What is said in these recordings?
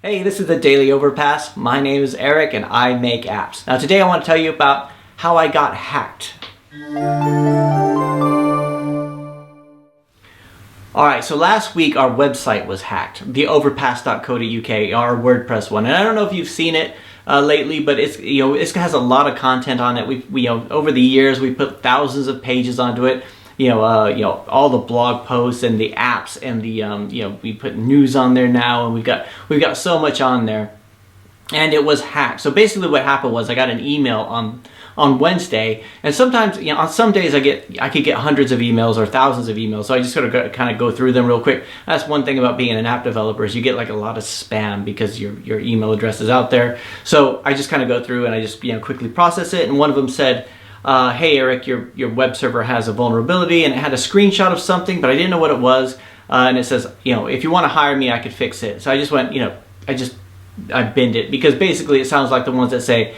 Hey, this is the Daily Overpass. My name is Eric and I make apps. Now today I want to tell you about how I got hacked. Alright, so last week our website was hacked. theoverpass.co.uk, our WordPress one. And I don't know if you've seen it lately, but it has a lot of content on it. We over the years we put thousands of pages onto it. All the blog posts and the apps and the we put news on there now, and we've got so much on there, and it was hacked. So basically, what happened was I got an email on Wednesday, and sometimes on some days I could get hundreds of emails or thousands of emails. So I just sort of kind of go through them real quick. That's one thing about being an app developer is you get like a lot of spam because your email address is out there. So I just kind of go through and I just quickly process it, and one of them said, hey Eric, your web server has a vulnerability, and it had a screenshot of something, but I didn't know what it was, and it says, if you want to hire me, I could fix it. So I just went, I binned it, because basically it sounds like the ones that say,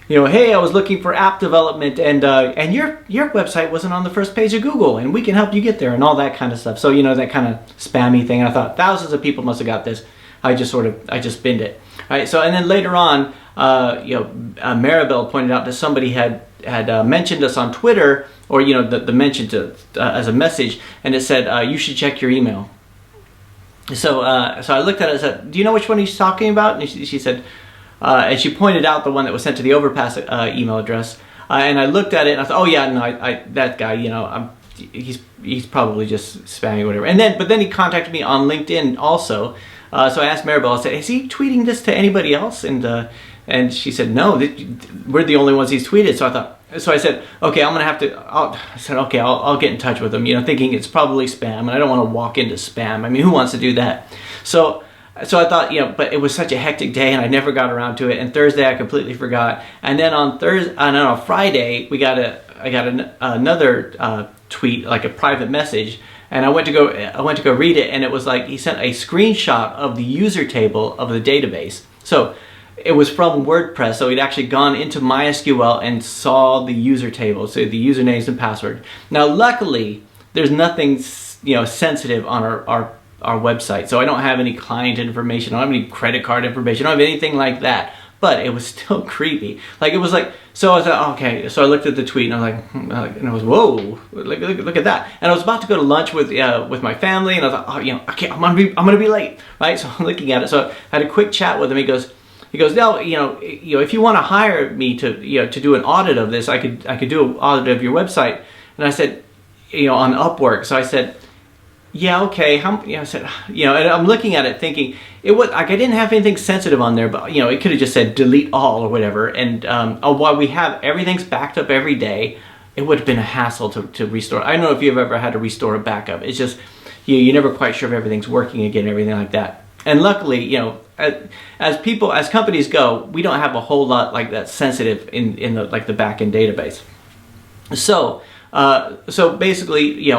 hey, I was looking for app development, and your website wasn't on the first page of Google, and we can help you get there, and all that kind of stuff. So that kind of spammy thing. And I thought thousands of people must have got this. I just binned it. All right. So and then later on, Maribel pointed out that somebody had mentioned us on Twitter, or the mention to as a message, and it said you should check your email. So I looked at it and said, do you know which one he's talking about? And she said, and she pointed out the one that was sent to the Overpass email address, and I looked at it and I thought, oh yeah, no, I that guy, he's probably just spamming or whatever. But then he contacted me on LinkedIn also. So I asked Maribel, I said, is he tweeting this to anybody else? And she said, no, we're the only ones he's tweeted. So I said, okay, I'll get in touch with him, thinking it's probably spam, and I don't want to walk into spam. I mean, who wants to do that? So I thought, but it was such a hectic day, and I never got around to it. And Thursday I completely forgot. And then on Friday I got another tweet, like a private message. And I went to go read it, and it was like he sent a screenshot of the user table of the database. So it was from WordPress, so he'd actually gone into MySQL and saw the user table, so the usernames and password. Now, luckily, there's nothing sensitive on our website, so I don't have any client information, I don't have any credit card information, I don't have anything like that. But it was still creepy. Like, it was like, so I thought, okay. So I looked at the tweet and I was like, and I was, whoa, look at that. And I was about to go to lunch with my family, and I thought, okay, I'm gonna be late, right? So I'm looking at it. So I had a quick chat with him. He goes, no, if you want to hire me to do an audit of this, I could do an audit of your website. And I said, on Upwork. So I said, yeah, okay. I said, and I'm looking at it thinking it was like I didn't have anything sensitive on there, but it could have just said delete all or whatever. And while we have everything's backed up every day, it would have been a hassle to restore. I don't know if you've ever had to restore a backup. It's just you're never quite sure if everything's working again, everything like that. And luckily, as companies go, we don't have a whole lot like that sensitive in the back-end database. So basically,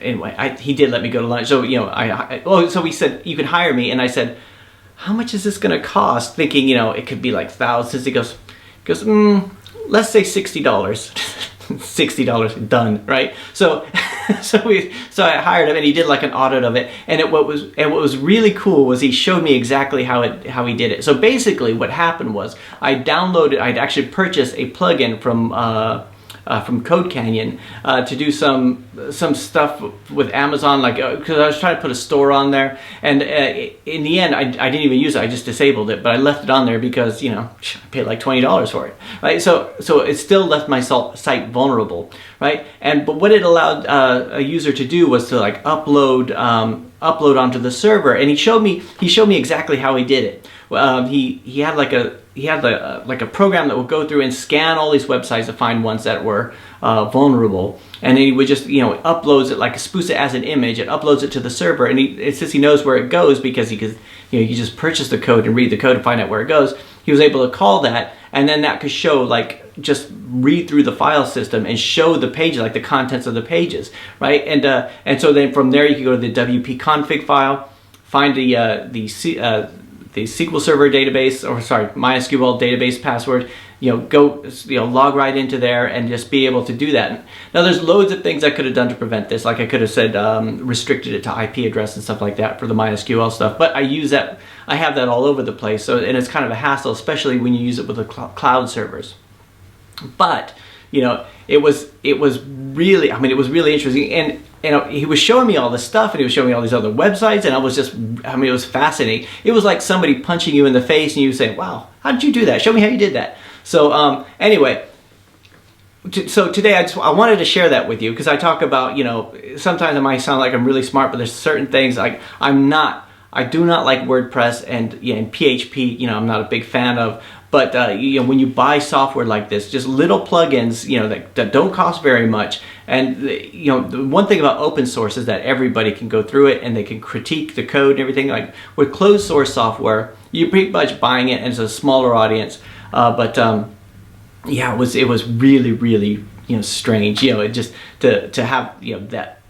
anyway, he did let me go to lunch. So, so he said, you could hire me. And I said, how much is this going to cost? Thinking, it could be like thousands. He goes, let's say $60. $60 done, right? So I hired him, and he did like an audit of it. And what was really cool was he showed me exactly how he did it. So basically what happened was I'd actually purchased a plugin from Code Canyon to do some stuff with Amazon, because I was trying to put a store on there, and in the end I didn't even use it. I just disabled it, but I left it on there because I paid like $20 for it, right? So it still left my site vulnerable, right? But what it allowed a user to do was to upload onto the server, and he showed me exactly how he did it. He had a program that would go through and scan all these websites to find ones that were vulnerable, and then he would just uploads it, spoofs it as an image, and uploads it to the server, and it says he knows where it goes because he just purchase the code and read the code and find out where it goes. He was able to call that, and then that could show just read through the file system and show the pages, the contents of the pages, right? And so then from there you could go to the WP config file, find the SQL Server database, or sorry, MySQL database password, log right into there and just be able to do that. Now there's loads of things I could have done to prevent this. Like I could have said, restricted it to IP address and stuff like that for the MySQL stuff, but I use that I have that all over the place. So, and it's kind of a hassle, especially when you use it with the cloud servers. But, you know, it was really, I mean, it was really interesting. And, you know, he was showing me all this stuff, and he was showing me all these other websites, and I was just, I mean, it was fascinating. It was like somebody punching you in the face and you saying, wow, how did you do that? Show me how you did that. So anyway, so today I wanted to share that with you, because I talk about, you know, sometimes it might sound like I'm really smart, but there's certain things like I do not like WordPress, and, yeah, and PHP, you know, I'm not a big fan of. But you know, when you buy software like this, just little plugins, you know, that don't cost very much, and you know, the one thing about open source is that everybody can go through it and they can critique the code and everything. Like with closed source software, you're pretty much buying it, and it's a smaller audience. Yeah, it was really, really, you know, strange. You know, it just to have, you know, that.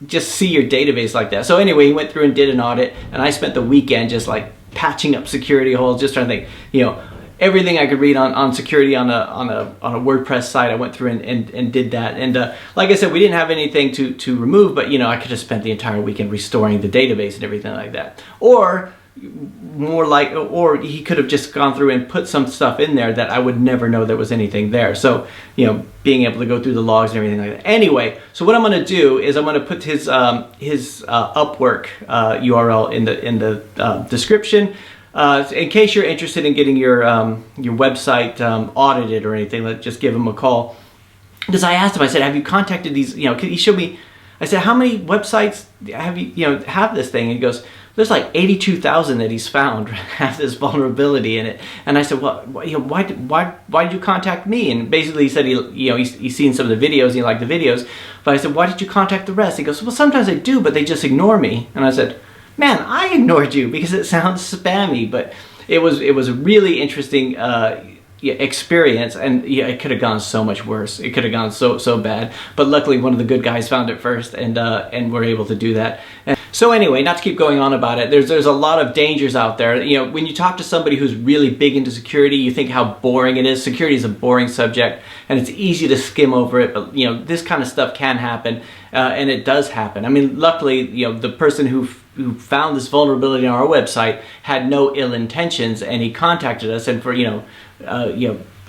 Just see your database like that. So anyway, he went through and did an audit, and I spent the weekend just like patching up security holes, just trying to think, you know, everything I could read on security on a WordPress site. I went through and did that. And like I said, we didn't have anything to remove, but, you know, I could have spent the entire weekend restoring the database and everything like that. Or more like, or he could have just gone through and put some stuff in there that I would never know there was anything there. So, you know, being able to go through the logs and everything like that. Anyway, so what I'm going to do is I'm going to put his Upwork URL in the description. In case you're interested in getting your website audited or anything, just give him a call. Because I asked him, I said, have you contacted these, you know, he showed me, I said, how many websites have you, you know, have this thing? And he goes, there's like 82,000 that he's found have this vulnerability in it. And I said, well, you know, why did you contact me? And basically he said he's seen some of the videos, he liked the videos. But I said, why did you contact the rest? He goes, well, sometimes I do, but they just ignore me. And I said, man, I ignored you because it sounds spammy. But it was a really interesting experience, and yeah, it could have gone so much worse. It could have gone so bad. But luckily, one of the good guys found it first, and were able to do that. And so anyway, not to keep going on about it, there's a lot of dangers out there. You know, when you talk to somebody who's really big into security, you think how boring it is. Security is a boring subject, and it's easy to skim over it. But, you know, this kind of stuff can happen, and it does happen. I mean, luckily, you know, the person who found this vulnerability on our website had no ill intentions, and he contacted us, and for, you know,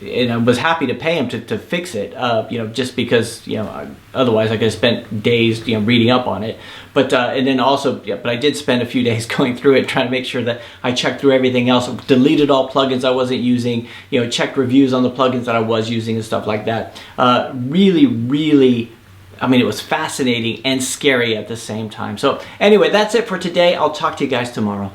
and I was happy to pay him to fix it, you know, just because, you know, otherwise I could have spent days, you know, reading up on it. But and then also, yeah, but I did spend a few days going through it, trying to make sure that I checked through everything else, deleted all plugins I wasn't using, you know, checked reviews on the plugins that I was using and stuff like that. Really, really, I mean, it was fascinating and scary at the same time. So anyway, that's it for today. I'll talk to you guys tomorrow.